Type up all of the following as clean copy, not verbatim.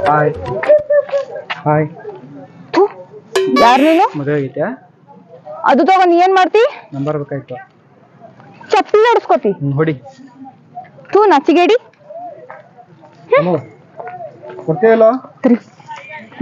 Hi hi ಯಾರು ನೀನು? ಮದುವೆ ಆಗೈತೆ? ಅದು ತಗೋ ನೀ ಏನ್ ಮಾಡ್ತಿ? ನಂಬರ್ ಬೇಕಾಯ್ತು. ಚಪ್ಪಲಿ ಹೊಡಿಸ್ಕೋತಿ? ಹೊಡಿ. ತೂ ನಚಿಗೇಡಿ ಕೊಡ್ತೀಯಲ್ಲ?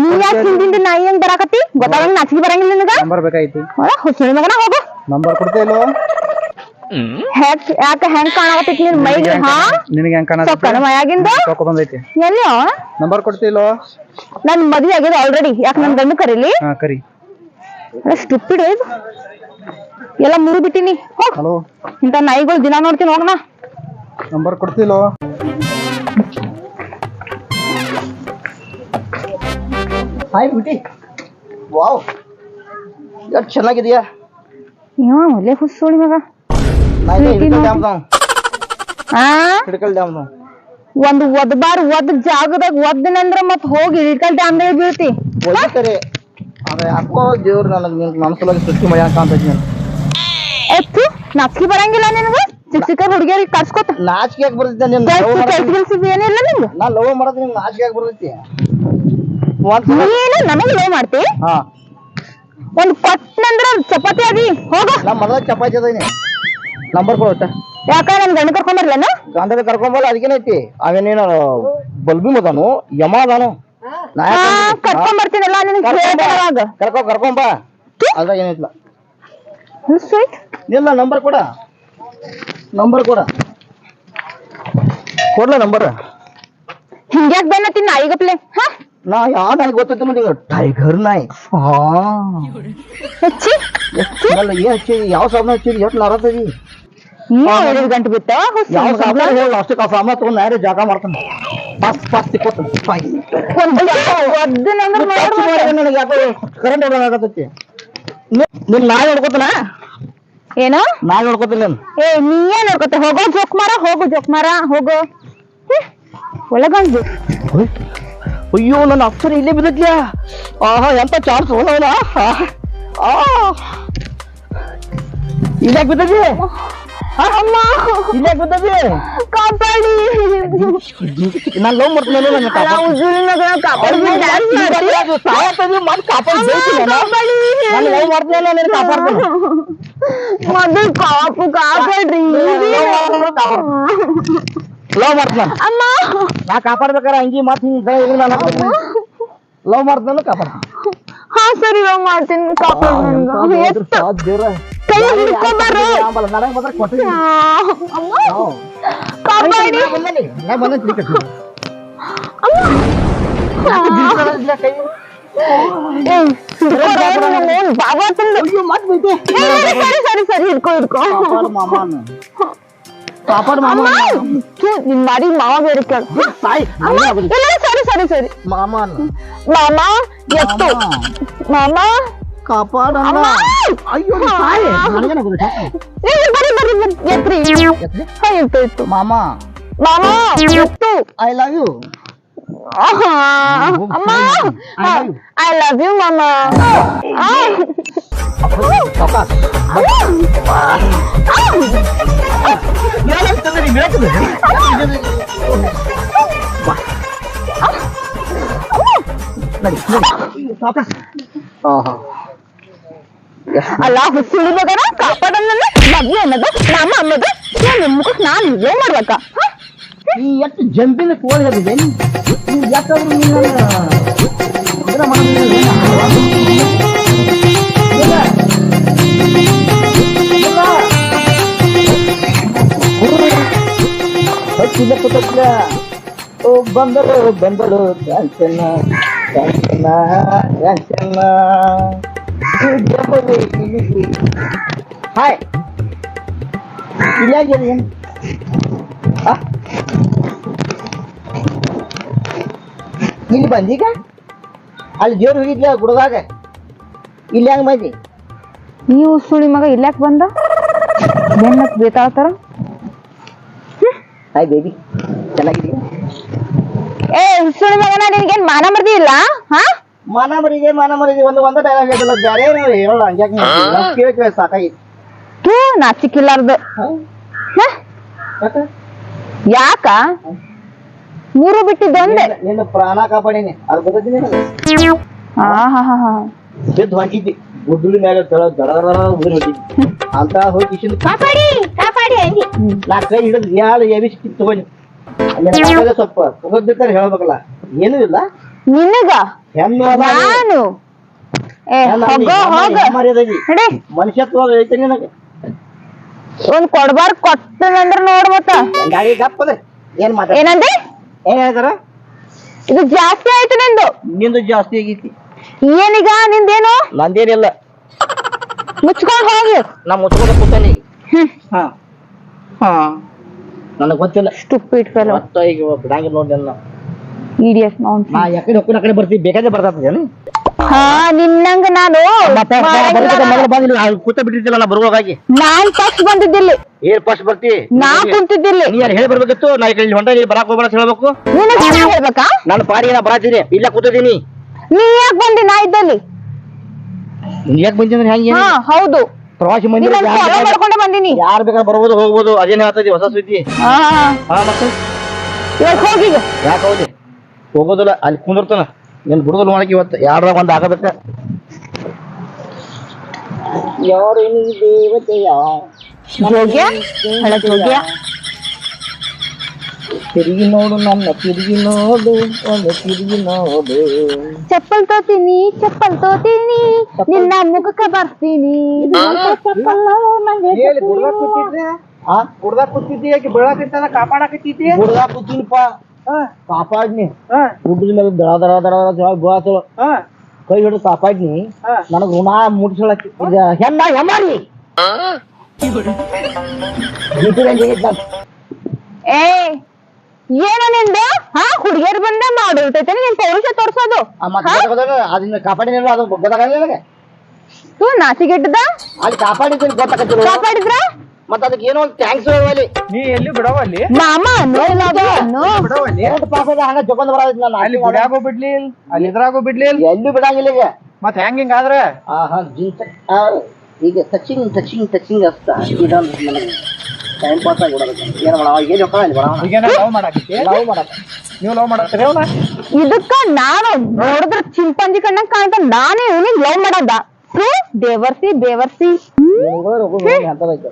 ನೀ ಯಾಕೆ ಹಿಂದಿಂದ ನಾಯಿ ಹೆಂಗ್ ಬರಾಕತ್ತಿ? ಗೊತ್ತಾಗಂಗ್ ನಾಚಿಗೆ ಬರಂಗಿಲ್ಲ ನಿನಗ? ನಂಬರ್ ಬೇಕಾಯ್ತು. ಹುಸುಳಿ ಮಗನ ಹೋಗು. ನಂಬರ್ ಕೊಡ್ತೀಯಲ್ಲ? ಯಾಕ ಹೆಂಗ್ ಕಾಣಕತ್ತೈತಿ ನಿನ್ ಮೈಗೆ? ಹಾ ನಿನಗೆ ಹೆಂಗ್ ಕಾಣಕತ್ತೈತಿ? ಸೊಕ್ಕನ ಮಯಾಗಿಂದ ಸೊಕ್ಕ ಬಂದೈತಿ. ಎಲ್ಲಿ ನಂಬರ್ ಕೊಡ್ತೀಯಲ್ಲ? ನನ್ ಮದ್ವೆ ಆಗಿದೆ ಆಲ್ರೆಡಿ. ಯಾಕೆ ನನ್ ಗಂಡು ಕರೀಲಿ? ಹಾ ಕರಿ. ಸ್ಟುಪಿಡ್ ಎಲ್ಲ ಮುರು ಬಿಟ್ಟಿನಿ. ಹಲೋ, ಇಂತ ನಾಯಿಗಳು ದಿನ ನೋಡ್ತೀನಿ ಹೋಗಣ. ನಂಬರ್ ಕೊಡ್ತೀಯಲ್ಲ? Hi beauty. ವಾವ್, ಎಷ್ಟು ಚೆನ್ನಾಗಿದೆಯಾ. ಇವ ಒಳ್ಳೆ ಹುಸ್ಸೋಳಿ ಮಗ. ಹಿಡ್ಕಲ್ ಡ್ಯಾಮ್ ಒಂದು ಒದ್ಬಾರ್ ಒದ್ ಜಾಗದಾಗ ಒದ್ದನಂದ್ರ ಮತ್ ಹೋಗಿ ಹಿಡ್ಕಲ್ ಡ್ಯಾಮ್ ಬೀಳ್ತಿ. ಒಳ್ಳೆ ಅದೇ ಯಾಕೋ ದೇವ್ರು ನನಗೆ ನನ್ನ ಸಲುವಾಗಿ ಸೃಷ್ಟಿ ಮಾಡ್ಯಾನ ಕಾಣ್ತೈತಿ. ನಾನು ಎತ್ತು ನಾಚಿಕೆ ಬರಂಗಿಲ್ಲ ನಿನಗ? ಚಿಕ್ಕ ಚಿಕ್ಕ ಹುಡುಗಿಯರಿಗೆ ಕರ್ಸ್ಕೊತ ನಾಚಿಕೆ ಯಾಕೆ ಬರ್ತೈತಿ? ಏನಿಲ್ಲ ನಿಂಗ? ನಾ ಲವ್ ಮಾಡೋದು ನಿಮ್ಗೆ ನಾಚಿಕೆ ಯಾಕೆ ಬರ್ತೈತಿ? ನೀನು ನನಗ ಲವ್ ಮಾಡ್ತಿ? ಹಾ, ಒಂದ್ ಕೊಟ್ಟನಂದ್ರ ಚಪಾತಿ ಆಗಿ ಹೋಗ. ನಾ ಮೊದಲ ಚಪಾತಿ ಅದೀನಿ. ನಂಬರ್ ಕೊಡುತ್ತ. ಯಾಕ ನನ್ ಗಂಡ ಕರ್ಕೊಂಬರ್ಲೇನು? ಗಂಡದ ಕರ್ಕೊಂಬಲ್ಲ, ಅದಕ್ಕೇನೈತಿ. ಅವೇನೇನು ಬಲ್ಬಿ ಮದಾನು ಯಮ ಅದಾನು. ಕರ್ಕೊಂಬರ್ತೀನಲ್ಲ ನಿನಗೆ ಕರ್ಕೊಂಬ. ಅದ್ರಾಗ ಏನೈತಿಲ್ಲ. ಇಲ್ಲ, ನಂಬರ್ ಕೊಡ. ಕೊಡ್ಲ ನಂಬರ್. ಹಿಂಗ್ಯಾಕ್ ಬೇನತ್ತೀನಿ ನಾಯಿಗಪ್ಲೆ? ನಾ ಯಾವ ನಾಯಿ ಗೊತ್ತೈತಿ ನೋಡಿ? ಟೈಗರ್ ನಾಯಿ. ಹೆಚ್ಚಿ ಅಲ್ಲ, ಏನ್ ಹಚ್ಚಿದಿ? ಯಾವ ಸಾಬನ ಹಚ್ಚಿದಿ? ಎಷ್ಟು ನಾರತದಿ? 2 ಗಂಟೆ ಬಿತ್ತ ಯಾವ ಸಾಬನ ಹೇಳಿ ಅಷ್ಟೇ. ಆ ಸಾಬನ ತಗೊಂಡ್ ನಾರೇ ಜಾಗ ಮಾಡ್ತಾನೆ. ಪಾಸ್ ತಿಕ್ಕೋತ ನನಗೆ ಯಾಕೋ ಕರೆಂಟ್ ಹೊಡೋದಾಗತ್ತೈತಿ. ನಿನ್ ನಾಯಿ ನೋಡ್ಕೋತಾನ? ಏನು ನಾಯಿ ನೋಡ್ಕೋತಿಲ್ಲ? ಏ ನೀ ಏನ್ ನೋಡ್ಕೋತ? ಹೋಗೋ ಜೋಕ್ ಮಾರ ಹೋಗೋ. ಒಳಗಂದು ಅಯ್ಯೋ, ನನ್ನ ಅಕ್ಷರ ಇಲ್ಲೇ ಬಿದ್ದದ್ಯಾ. ಆಹಾ, ಎಂತ ಚಾನ್ಸ್ ಹೋದವನ. ಇಲ್ಲಾಕ್ ಬಿದ್ದದಿ? ಇಲ್ಲಾಕ್ ಬಿದ್ದದಿ? ಕಾಪಾಡಿ. ನಾನ್ ಲವ್ ಮಾಡ್ತೀನಿ. ಮೊದಲು ಕಾಪಾಡ್ರಿ. ಲವ್ ಮಾಡ್ತಾನ. ನಾ ಕಾಪಾಡ್ಬೇಕಾರ ಅಂಗಿ ಮಾತು ಲವ್ ಮಾಡ್ತಾನ. ಕಾಪಾಡ. ಹಾ ಸರಿ, ಲವ್ ಮಾಡ್ತೀನಿ. ಸರಿ ಹಿಡ್ಕೊ. ಕಾಪಾಡ ಮಾಮ. ನಿನ್ ಮಾರಿ ಮಾವ ಬೇರೆ ಕೇಳ. ಸರಿ ಮಾಮ ಎತ್ತು ಮಾಮ ಕಾಪಾಡ. ಅಯ್ಯೋ, ಎತ್ತು ಮಾಮ ಎತ್ತು. I love you. ಅಮ್ಮ, ಐ ಲವ್ ಯು ಮಾಮ. ಅಲ್ಲ ಹುಸುಳಿ ಮಗನ ಕಾಪಾಡನ್ನ ಮದ್ವೆ ಅನ್ನೋದು ನಮ್ಮ ಅನ್ನೋದು ನಿಮ್ ಮುಖಕ್ಕೆ ನಾನು ಏನ್ ಮಾಡ್ಬೇಕಾ? ನೀ ಎಷ್ಟು ಜಂಪಿನ ಕೋಳಿದೆ. ನೀವು ಯಾಕಾದ್ರೂ ಬಂದರು ಹಾಯ್. ಇಲ್ಲ ಇಲ್ಲಿ ಬಂದೀಗ? ಅಲ್ಲಿ ದೇವ್ರು ಹೋಗಿದ್ಲ ಗುಡದಾಗ. ಇಲ್ಲಿ ಹೆಂಗ್ ಬಂದಿ? ನೀವು ಸುಳಿ ಮಗ ಇಲ್ಲಾಕ್ ಬಂದ? ಬೆನ್ನತ್ ಬೇತಾಳ್ತಾರ. ಹಾಯ್ ಬೇಬಿ, ಚೆನ್ನಾಗಿದೀಯ? ಏ ಸುಳಿ ಮಗನ, ನಿನ್ಗೇನ್ ಮಾನ ಮರ್ದಿ ಇಲ್ಲ? ಮಾನ ಮರಿಗೆ ಒಂದು ಡೈಲಾಗ್ ಹೇಳಿಲ್ಲ. ಬೇರೆ ಹೇಳೋಣ ಹಂಗ್ಯಾಕೆ ಕೇಳಿ ಸಾಕಾಗಿತ್ತು. ತೂ ನಾಚಿಕಿಲ್ಲಾರ್ದು. ಯಾಕ ಮೂರು ಬಿಟ್ಟಿದ್ದು ಒಂದೇ. ನಿನ್ನ ಪ್ರಾಣ ಕಾಪಾಡೀನಿ ಅದು ಗೊತ್ತೈತಿ ಹಾ ಹಾ ಹಾ ಹಾ ಬಿದ್ದು ಹೊಂಟಿದ್ದಿ ಗುಡ್ಡುಳಿ ಮ್ಯಾಗ ದಡ ದಡ ಉದುರಿ ಹೊಂಟಿದ್ದಿ ಅಂತ ಹೋಗಿ ಕಿಶನ್ ಕಾಪಾಡಿ ಕಾಪಾಡಿ ಅಂದಿ. ನಾ ಕೈ ಹಿಡಿದು ಯಾಳು ಎಬಿಸಿ ಕಿತ್ತು ತಗೊಂಡು ಸ್ವಲ್ಪ ತಗೋದಿರ್ತಾರೆ ಹೇಳ್ಬೇಕಲ್ಲ ಏನೂ ಇಲ್ಲ ನಿನಗ ಹೆಣ್ಣು ನಾನು ನಡಿ ಮನುಷ್ಯತ್ವ ಐತೆ ನಿನಗೆ ಒಂದ್ ಕೊಡ್ಬಾರ್ದು ಕೊಟ್ಟನಂದ್ರ ನೋಡ್ ಮತ್ತ ಗಾಡಿ ಗಪ್ಪದೆ ಏನ್ ಮಾತಾಡ ಏನಂದೆ ಏನ್ ಹೇಳ್ತಾರ ಇದು ಜಾಸ್ತಿ ಆಯ್ತು ನಿಂದು. ನಿಂದು ಜಾಸ್ತಿ ಆಗೈತಿ ಏನೀಗ ನಿಂದೇನು ನಂದೇನಿಲ್ಲ ಮುಚ್ಕೊಂಡ್ ಹೋಗಿ. ನಾ ಮುಚ್ಕೊಂಡು ಕೂತಾನಿ ಹಾ ಹಾ ನನಗ್ ಗೊತ್ತಿಲ್ಲ ಸ್ಟುಪಿಡ್ ಫೆಲೋ ಮತ್ತ ಈಗ ಬಿಡಂಗಿಲ್ಲ ನೋಡಿ ನನ್ನ ಇಡಿಯಟ್ ನಾನ್. ನಾ ಯಾಕಡೆ ಹೊಕ್ಕನ ಕಡೆ ಬರ್ತೀವಿ ಬೇಕಾದ್ರೆ ಬರ್ತಾತೇನು ಹಾ ನಿನ್ನಂಗ ನಾನು ಕೂತ ಬಿಟ್ಟಿದ್ದಿಲ್ಲ ನಾ ಬರುವಾಗಾಗಿ ನಾನ್ ಫಸ್ಟ್ ಬಂದಿದ್ದಿಲ್ಲಿ. ಏನ್ ಫಸ್ಟ್ ಬರ್ತಿ ನಾ ಕುಂತಿದ್ದಿಲ್ಲಿ. ನೀ ಯಾರು ಹೇಳಿ ಬರ್ಬೇಕಿತ್ತು ನಾ ಈ ಕಡೆ ಹೊಂಟ ನೀ ಬರಾಕ್ ಹೋಗ್ಬೇಡ ಅಂತ ಹೇಳ್ಬೇಕು ನಿನಗೆ ಹೇಳ್ಬೇಕಾ? ನನ್ನ ಪಾಡಿಗೆ ನಾ ಬರಾತೀನಿ ಇಲ್ಲ ಕೂತಿದ್ದೀನಿ ನೀ ಯಾಕೆ ಬಂದಿ ನಾ ಇದ್ದಲ್ಲಿ? ನೀ ಯಾಕೆ ಬಂದ್ರೆ ಹೆಂಗೆ ಹಾ ಹೌದು ಪ್ರವಾಸಿ ಮಂದಿ ನೀನ್ ನನ್ follow ಮಾಡ್ಕೊಂಡೆ ಬಂದಿನಿ. ಯಾರು ಬೇಕಾದ್ರೆ ಬರ್ಬೋದು ಹೋಗ್ಬೋದು ಅದೇನ್ ಹೇಳ್ತೈತಿ ಹೊಸ ಸುದ್ದಿ ಹಾ ಹಾ ಮತ್ತೆ ಇವಾಗ ಹೋಗೀಗ. ಯಾಕೆ ಹೌದಿ ಹೋಗೋದಿಲ್ಲ ಅಲ್ಲಿ ಕುಂದಿರ್ತಾನ ನೀನ್ ಬಿಡುದಲ್ ಮಾಡಕ್ಕೆ ಇವತ್ತು ಯಾರ್ದಾಗ ಒಂದ್ ಆಗಬೇಕ ಯಾರು ದೇವತೆಯ ಜೋಗ್ಯ ಹಳ ಜೋಗ್ಯ ತಿರುಗಿ ನೋಡು ನನ್ನ ತಿರುಗಿ ನೋಡು ಒಂದು ತಿರುಗಿ ನೋಡು ಚಪ್ಪಲ್ ತೋತೀನಿ ನಿನ್ನ ಮುಖಕ್ಕೆ ಬರ್ತೀನಿ. ಗುಡ್ದಾಗ ಕೂತಿದ್ದಿ ಯಾಕೆ ಬೆಳಕಿರ್ತಾನ ಕಾಪಾಡಕತ್ತಿದ್ದಿ ಗುಡ್ದಾಗ ಕೂತೀನಿಪ್ಪ ಕಾಪಾಡ್ನಿ ಗುಡ್ಡದ ಮೇಲೆ ದಡ ದಡ ದಡ ದಡ ಬೀಳಾತವ ಕೈ ಹಿಡಿದು ಕಾಪಾಡ್ನಿ ನನಗ್ ಋಣ ಮುಟ್ಸಲಕ್ಕೆ ಹೆಣ್ಣ ಹೆಮ್ಮಾರಿ ಏ ಏನೋ ನಿಂದು ಹಾ ಹುಡುಗಿಯರ್ ಬಂದ ಮಾಡಿರ್ತೈತೆ ನಿನ್ ಪೌರುಷ ತೋರ್ಸೋದು. ಅದನ್ನ ಕಾಪಾಡಿನಿಲ್ಲ ಅದು ಗೊತ್ತಾಗಲ್ಲ ನನಗೆ ನಾಚಿಗೆಟ್ಟದ ಅಲ್ಲಿ ಕಾಪಾಡಿದ್ದೀನಿ ಗೊತ್ತಾಗತ್ತಿಲ್ಲ ಕಾಪಾಡಿದ್ರ ಮತ್ತ ಅದಕ್ಕೆ ಏನೋ ಒಂದು ಥ್ಯಾಂಕ್ಸ್ ಹೇಳಿ ನೀ ಎಲ್ಲಿ ಬಿಡವಲ್ಲಿ ಮಾಮ ಬಿಡವಲ್ಲಿ ಪಾಸ್ ಹಂಗ ಜೊಕೊಂಡ್ ಬರೋದ್ ನಾನು ಅಲ್ಲಿ ಗುಡ್ಯಾಗೋ ಬಿಡ್ಲಿ ಅಲ್ಲಿ ಇದ್ರಾಗೋ ಬಿಡ್ಲಿ ಎಲ್ಲೂ ಬಿಡಂಗಿಲ್ಲ ಈಗ ಮತ್ ಹೆಂಗಾದ್ರೆ ಆಹಾ ಈಗ ಟಚಿಂಗ್ ಟಚಿಂಗ್ ಟಚಿಂಗ್ ಅಷ್ಟ ಇದೊಂದು ನನಗೆ ಟೈಮ್ ಪಾಸ್ ಆಗಿ ಬಿಡೋದಕ್ಕೆ ಏನು ಮಾಡವ ಏನು ಹೋಗ್ತಾವ ಅಲ್ಲಿ ಬರವ ಈಗೇನ ಲವ್ ಮಾಡಾಕತ್ತಿ ಲವ್ ಮಾಡಕ ನೀವು ಲವ್ ಮಾಡತ್ತೀರಿ ಅವನ ಇದಕ್ಕ ನಾನು ನೋಡಿದ್ರ ಚಿಂಪಾಂಜಿ ಕಣ್ಣಂಗ್ ಕಾಣ್ತ ನಾನೇ ಇವನಿಗೆ ಲವ್ ಮಾಡದ ದೇವರ್ಸಿ ದೇವರ್ಸಿ ಅಂತದೈತೆ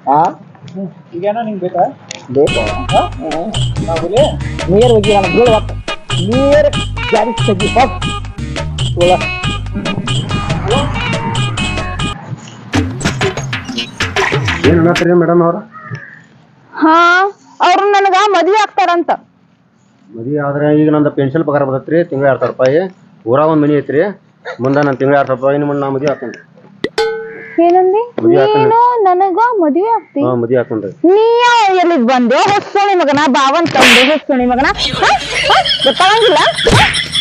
ಹಾ ಈಗೇನೋ ನಿಂಗೆ ಬೇಕಾ ಬೇಕು ನಾವುಲಿ ನೀರು ಹೋಗಿ ನಾನು ಬೀಳು ಹೊತ್ತು ನೀರು ಜಾರಿ ತೆಗಿ ಫಸ್ಟ್ ಏನ್ ಅನ್ನತ್ತೀರಿ ಮೇಡಮ್ ಅವ್ರ ಹಾ ಅವ್ರು ನನಗ ಮದ್ವೆ ಆಗ್ತಾರಂತ. ಮದುವೆ ಆದ್ರೆ ಈಗ ನಂದು ಪೆನ್ಷನ್ ಪಗಾರ ಬರ್ತೈತ್ರಿ ತಿಂಗಳ 2000 ರೂಪಾಯಿ ಊರಾಗ ಒಂದ್ ಮನಿ ಐತ್ರಿ ಮುಂದೆ ನಾನು ತಿಂಗಳ 2000 ರೂಪಾಯಿ ನಾ ಮದುವೆ ಹಾಕೊಂಡ್ರಿ ಏನಂದಿ ನೀನು ನನಗ ಮದ್ವೆ ಆಗ್ತಿ ಮದುವೆ ಹಾಕೊಂಡ್ರಿ ನೀ ಎಲ್ಲಿದ್ ಬಂದೆ ಹೊಸ್ಸೋಣಿ ಮಗನ ಬಾವನ್ ತಂದೆ ಹೊಸ್ಸೋಣಿ ಮಗನ ಗೊತ್ತಾಗಂಗಿಲ್ಲ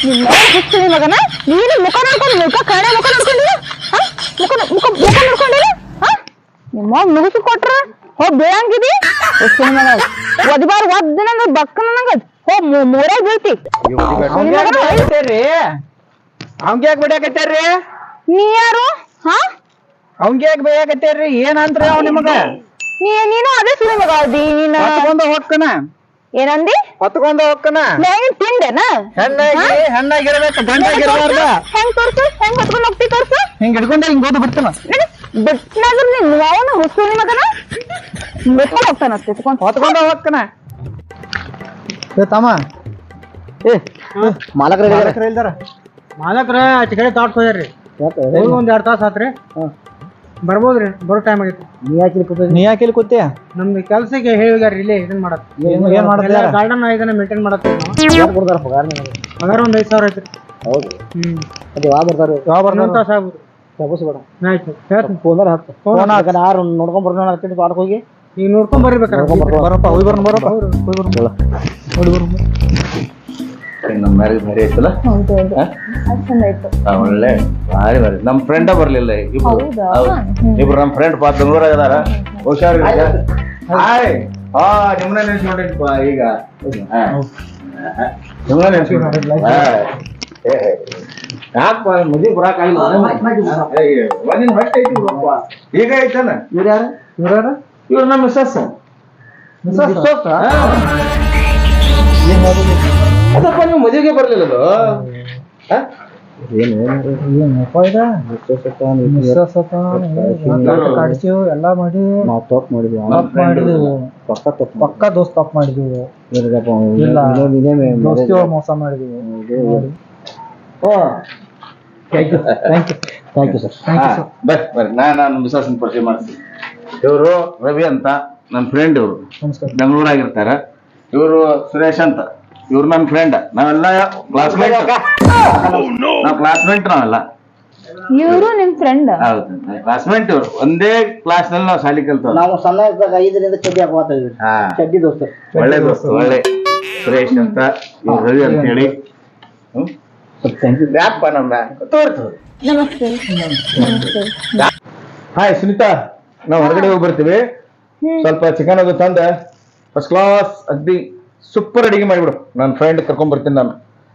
ನಿನ್ನ ಹೊಸ್ಸೋಣಿ ಮಗನ ನೀನು ಮುಖ ನೋಡ್ಕೊಂಡು ಮುಖ ಕಡೆ ಮುಖ ನೋಡ್ಕೊಂಡಿಲ್ಲ ಮುಖ ಮುಖ ಮುಖ ನೋಡ್ಕೊಂಡಿಲ್ಲ ನಿಮ್ಮ ಮುಗಿಸಿ ಕೊಟ್ರ ಹೋಗ್ ಬೇಳಂಗಿದಿ ಹೊಸ್ಸೋಣಿ ಮಗ ಒದ್ಬಾರ್ ಒದ್ದಿನ ಬಕ್ಕನ ನಂಗ ಹೋಗ್ ಮೂರೇ ಬೀಳ್ತಿ ಅವಂಗ ಯಾಕೆ ಬಿಡಾಕತ್ತಾರ್ರಿ ನೀ ಯಾರು ಹಾ ಅವಂಗ ಯಾಕೆ ಬೇಯಾಕತ್ತಾರ್ರಿ ಏನಂತ್ರಿ ಅವ್ ನಿಮಗ ನೀನು ಅದೇ ಸುಳಿ ಮಗ ಅದಿ ನೀನು ಹೊತ್ಕೊಂಡ ಹೋಗ್ಕನ ಏನಂದಿ ಹೊತ್ಕೊಂಡ ಹೋಗ್ಕನ ನೀನ್ ತಿಂಡೆನ ಹೆಣ್ಣಾಗಿರ್ಬೇಕು ಗಂಡಾಗಿರ್ಬಾರ್ದ ಹೆಂಗ್ ತೋರ್ಸು ಹೆಂಗ್ ಹೊತ್ಕೊಂಡ್ ಹೋಗ್ತಿ ತೋರ್ಸು ಹಿಂಗ್ ಹಿಡ್ಕೊಂಡೆ ಹಿಂಗ್ ಓದ್ ಬಿಡ್ತಾನ ಬಿಟ್ನಾದ್ರು ನೀನ್ ಅವನ ಹುಸುಳಿ ಮಗನ ಬಿಟ್ಕೊಂಡ್ ಹೋಗ್ತಾನ ಹೊತ್ಕೊಂಡ ಹೋಗ್ಕನ ಏ ತಮ್ಮ ಏ ಮಾಲಕರ ಇಲ್ದಾರ ಮಾಲಕ್ರ ಆಚೆ ಕಡೆ ತಾಟ್ಸ್ ಹೋಗ್ಯಾರ್ರಿ ಒಂದ್ 2 ತಾಸ ಆತ್ರಿ ಬರ್ಬೋದ್ರಿ ಬರೋ ಟೈಮ್ ಆಗೈತಿ ನೀ ಯಾಕೆ ಇಲ್ಲಿ ಕೂತಿ ನಮ್ದು ಕೆಲ್ಸಕ್ಕೆ ಹೇಳಿದಾರ ಇಲ್ಲಿ ಇದನ್ ಮಾಡತ್ ಏನ್ ಮಾಡತ್ ಗಾರ್ಡನ್ ಇದನ್ನ ಮೇಂಟೈನ್ ಮಾಡತ್ತೀವಿ ಯಾರು ಕೊಡ್ತಾರ ಪಗಾರ ನಿಮಗೆ ಪಗಾರ ಒಂದ್ 5,000 ಐತ್ರಿ ಹೌದು ಅದು ಯಾವ ಬರ್ತಾರೆ ಯಾವ ಬರ್ತಾರ ತಾಸ ಆಗ್ಬೋದು ತಗೋಸ್ಬೇಡ ಆಯ್ತು ಹೇಳ್ತೀನಿ ಫೋನ್ ಹತ್ತು ಫೋನ್ ಹಾಕ ಯಾರು ನೋಡ್ಕೊಂಡ್ ಬರ್ತಾನ ಹತ್ತಿರ ತೋಟಕ್ಕೆ ಹೋಗಿ ಈಗ ನೋಡ್ಕೊಂಡ್ ಬರ್ಬೇಕಾರೆ ಬರಪ್ಪ ಹೋಗಿ ಬರೋಣ ನಮ್ಮ ಮ್ಯಾರೇಜ್ ಭಾರಿ ಆಯ್ತಲ್ಲ ಒಳ್ಳೆ ಭಾರಿ ಭಾರಿ ನಮ್ ಫ್ರೆಂಡ ಬರ್ಲಿಲ್ಲ ಇಬ್ರು ನಮ್ ಫ್ರೆಂಡ್ ಬೆಂಗಳೂರಾಗ ಅದಾರ ಹುಷಾರ್ ಹಾಯ್ ಹಾ ನಿಮ್ನ ನೆನ್ಸ್ಕೊಂಡಿಪ್ಪ ಈಗ ನಿಮ್ನ ನೆನ್ಸ್ಕೊಂಡ ಯಾಕಪ್ಪ ಮದುವೆ ಬರಾಕಾಗಿಲ್ಲ ಒಂದಿನ ಹೊಟ್ಟೆ ಐತಿ ಬಿಡಪ್ಪ ಈಗ ಐತನ ಇವ್ರು ಯಾರು ಇವ್ರು ನಮ್ಮ ಮಿಸಸ್ ಅದಪ್ಪ ನೀವು ಮದುವೆಗೆ ಬರ್ಲಿಲ್ಲಲ್ಲೋ ಕಾಡ್ಸಿವ್ ಎಲ್ಲಾ ಮಾಡಿ ನಾವು ತಪ್ಪು ಮಾಡಿದ್ವಿ ಮಾಡಿದೆವು ಪಕ್ಕ ದೋಸ್ತ್ ತಪ್ಪು ಮಾಡಿದೆವು ದೋಸ್ತಿ ಒಳಗ್ ಮೋಸ ಮಾಡಿದೆವು ಥ್ಯಾಂಕ್ ಯು ಸರ್ ಬರ್ರಿ ನಾನು ಮಿಸಸ್ ಪರಿಚಯ ಮಾಡ್ತೀನಿ. ಇವರು ರವಿ ಅಂತ ನನ್ನ ಫ್ರೆಂಡ್. ಇವರು ಬೆಂಗಳೂರಾಗಿರ್ತಾರ. ಇವರು ಸುರೇಶ್ ಅಂತ ಇವ್ರು ನನ್ನ ಫ್ರೆಂಡ್. ನಾವೆಲ್ಲ ಕ್ಲಾಸ್ಮೇಟ್. ನಾವು ಕ್ಲಾಸ್ಮೇಟ್ ನಾವೆಲ್ಲ. ಇವರು ನಿಮ್ ಫ್ರೆಂಡ್? ಹೌದು, ಕ್ಲಾಸ್ಮೇಟ್. ಇವ್ರು ಒಂದೇ ಕ್ಲಾಸ್ ನಲ್ಲಿ ನಾವು ಶಾಲಿ ಕಲ್ತವ್ರು. ನಾವು ಸಣ್ಣ ಇದ್ದಾಗ 5ರಿಂದ ಚಡ್ಡಿ ಹಾಕೋತಾ ಇದ್ವಿ. ಚಡ್ಡಿ ದೋಸ್ತ ಒಳ್ಳೆ ದೋಸ್ತ, ಒಳ್ಳೆ ಸುರೇಶ್ ಅಂತ, ಇವ್ರು ರವಿ ಅಂತ ಹೇಳಿ. ಯಾಕಪ್ಪ ನಮ್ಮ ನಮಸ್ತೆ. ಹಾಯ್ ಸುನೀತಾ, ನಾವು ಹೊರಗಡೆ ಹೋಗಿ ಬರ್ತೀವಿ. ಸ್ವಲ್ಪ ಚಿಕನ್ ಅದು ತಂದ ಫಸ್ಟ್ ಕ್ಲಾಸ್ ಅಗ್ದಿ ಸೂಪರ್ ಅಡಿಗೆ ಮಾಡಿಬಿಡು. ನನ್ನ ಫ್ರೆಂಡ್ ಕರ್ಕೊಂಡ್ ಬರ್ತೀನಿ ನಾನು.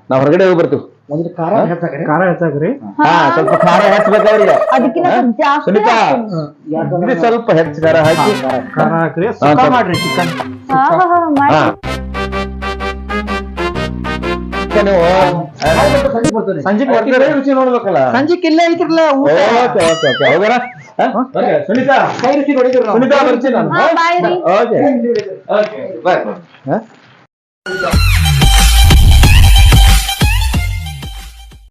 ನಾವು ಹೊರಗಡೆ ಹೋಗಿ ಬರ್ತೀವಿ. ಒಂದು ಖಾರ ಹೆಚ್ಚಾಕ್ರಿ. ಹಾ, ಸ್ವಲ್ಪ ಖಾರ ಹೆಚ್ಚಬೇಕು ಅವ್ರಿಗೆ. ಅದಕ್ಕಿಂತ ಜಾಸ್ತಿ ಸುನೀತಾ, ಇದು ಸ್ವಲ್ಪ ಹೆಚ್ಚು ಖಾರ ಹಾಕಿ ಖಾರ ಹಾಕ್ರಿ. ಸುಕ್ಕ ಮಾಡ್ರಿ ಚಿಕನ್. ಮಾಡಿ. ನೀವು ಸಂಜೆಗೆ ಬರ್ತೀರಿ, ರುಚಿ ನೋಡ್ಬೇಕಲ್ಲ. ಸಂಜೆಗೆ ಇಲ್ಲೇ ಐತಿರ್ಲ ಓಕೆ ಹೋಗೋಣ. ಸುನೀತಾ, ಕೈ ರುಚಿ ನೋಡಿದ್ರು ನಾವು. ಸುನೀತಾ ಬರ್ತೀನಿ ನಾನು. ಬಾಯ್ ರೀ. ಓಕೆ ಬಾಯ್.